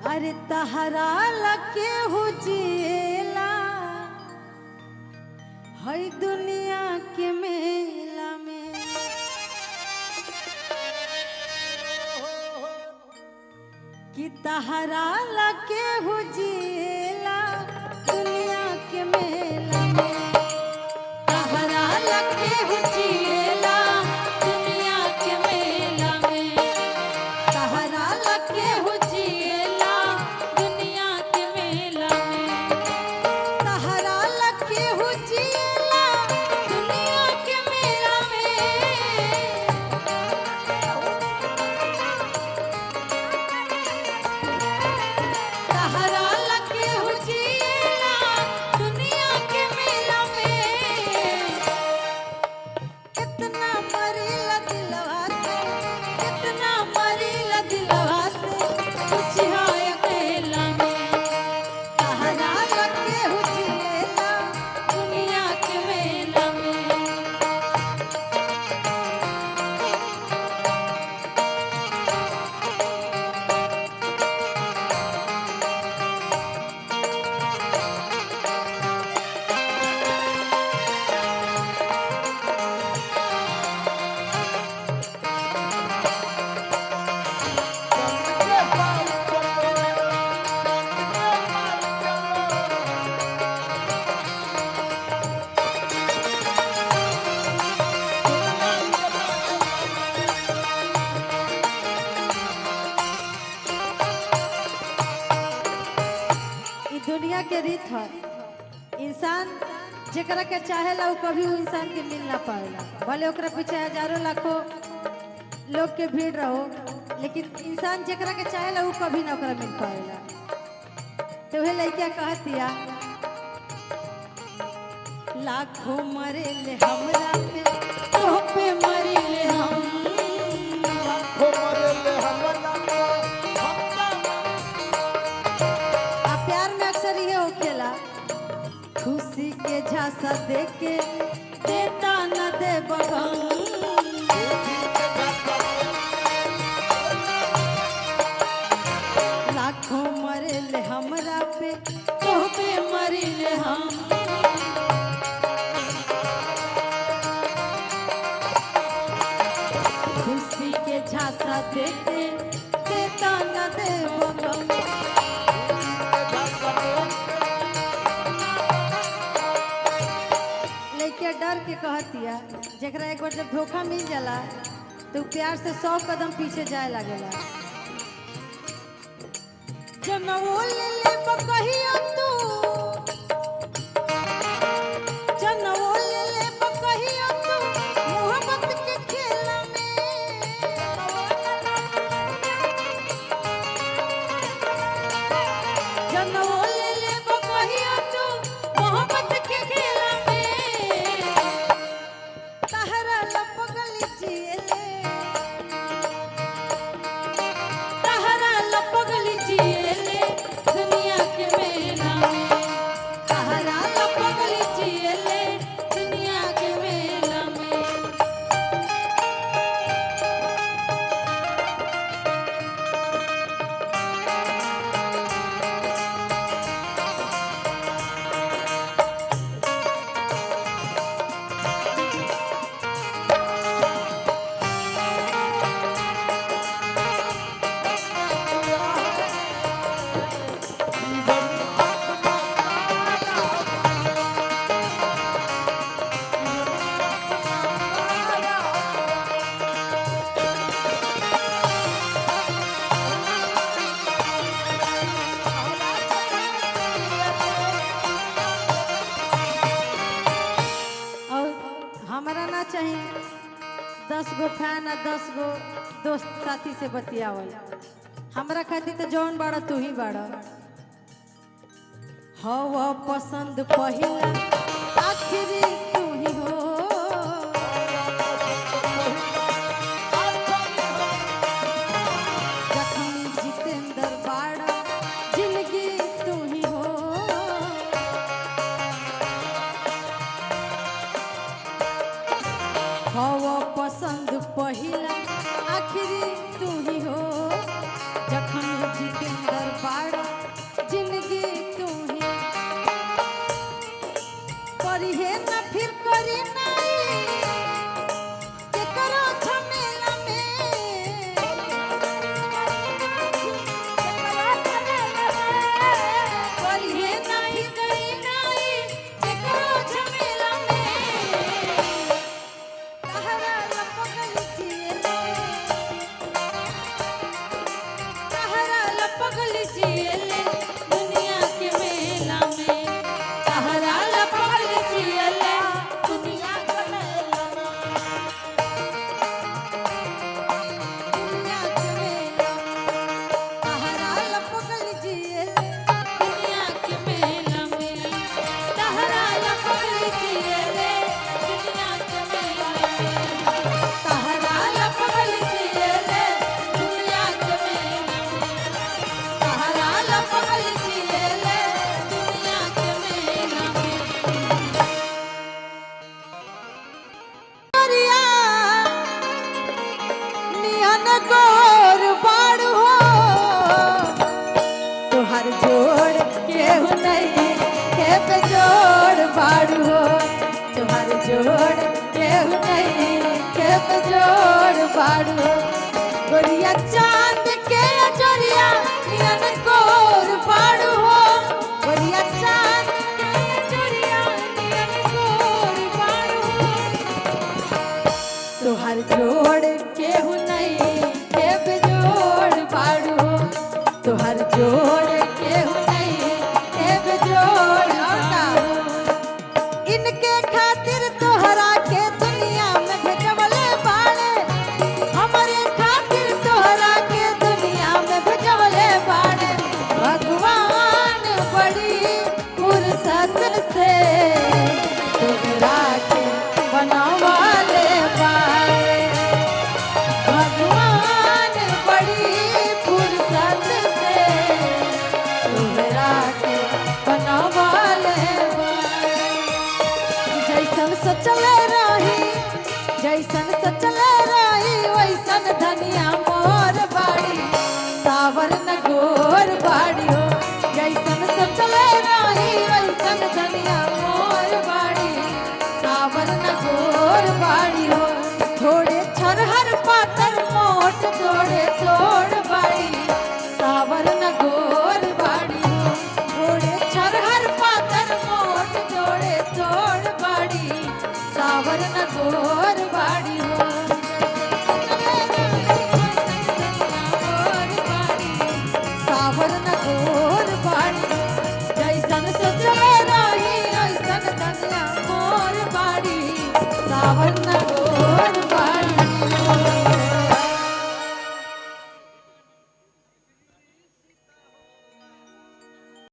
अरे तहरा लके हो जिएला हई दुनिया के मेला में कि तहरा लके हो जिएला दुनिया के मेला में तहरा लके हो जिएला दुनिया के मेला में तहरा लके हो जिएला दुनिया के मेला में तहरा लके हो जिएला दुनिया के मेला में तहरा लके हो जिएला दुनिया के मेला में कितना मरीला दिलवा से कितना मरीला दिलवा से कुछ है अकेला में तहरा लके हो जिएला दुनिया के मेला में ई दुनिया के रीत है इंसान जेकरा के चाहेला वो कभी वो इंसान के मिल ना पाएला भले ओकरा पीछे हजारों लाखों लोग के भीड़ रहो लेकिन इंसान जेकरा के चाहेला वो कभी ना ओकरा मिल पाएला तो वह लड़किया कहतिया लाखों मरेले हमरा पे तो पे मरेले हम आ प्यार में अक्सर ये होखेला खुशी के झांसा देके देता न दे बगम लाखों मरेले हमरा पे तो पे मरेले हम खुशी के झांसा देके देता न दे बगम लेके डर के कहतिया जेकरा एक बार जब धोखा मिल जाला तो प्यार से 100 कदम पीछे जाए लागेला जनवो ले ले बकहिया तू जनवो ले ले बकहिया तू मोहब्बत के खेला में जनवो ले ले बकहिया तू मोहब्बत के खेला में तहरा लपगली जिएले तहरा लपगली जिएले दुनिया के मेला में तहरा लपगली जिएले दुनिया के मेला में और हमारा ना चाहिए 10 गो फैन और 10 गो दोस्त साथी से बतियावल हमरा खातिर तो जौन बाड़ा तू ही बाड़ा हवा पसंद पहिला आखिरी तू ही हो जखमी जितेंद्र बाड़ा जिंदगी तू ही हो हवा पसंद पहिला आखिरी तू ही हो जखमी जितेंद्र ड्राइवर बाड़ा जिंदगी तू ही करी है ना फिर करी नहीं के करो झमेला में करी है ना फिर करी नहीं के करो झमेला में तहरा लपकल जिएले तहरा लपकल जिएले दुनिया के मेला में तहरा लपकल जिएले दुनिया के मेला में दुनिया के मेला तहरा लपकल जिएले दुनिया के मेला में तहरा लपकल जिएले दुनिया के मेला में तहरा लपकल जिएले दुनिया के मेला में तहरा लपकल जिएले दुनिया के मेला में करिया नियन गोर बाड़ हो तोहर जोड़ केहू नहीं के बेजोड़ बाड़ हो तोहर जोड़ केहू नहीं के बेजोड़ बाड़ हो गोरिया चांद के अजरिया नियन गोर बाड़ हो गोरिया चांद के अजरिया नियन गोर बाड़ हो तोहर जोड़ केहू नहीं के बेजोड़ बाड़ू तोहर जोड़ केहू नहीं के बेजोड़ बाड़ू इनके खातिर तोहरा के दुनिया में भेजवले बाड़े हमारे खातिर तोहरा के दुनिया में भेजवले बाड़े भगवान बड़ी फुर्सत से तोहरा के बनवाले बाड़े भगवान बड़ी फुर्सत से तोहरा के बनवाले बाड़े जैसन सोचले रही जैसन सोचले रही वैसन धनिया मोर बाड़ी सावर न गोर बाड़ी हो जैसन सोचले रही वैसन धनिया मोर बाड़ी सावर न गोर बाड़ी हो थोड़े छरहर पातर मोट थोड़े तोड़ बाड़ी सावर न गोर बाड़ी हो थोड़े छरहर पातर मोट थोड़े तोड़ बाड़ी सावर न गोर बाड़ी हो सावर न गोर बाड़ी जैसन सोचले रही ऐसन धनिया मोर बाड़ी सावर न गोर बाड़ी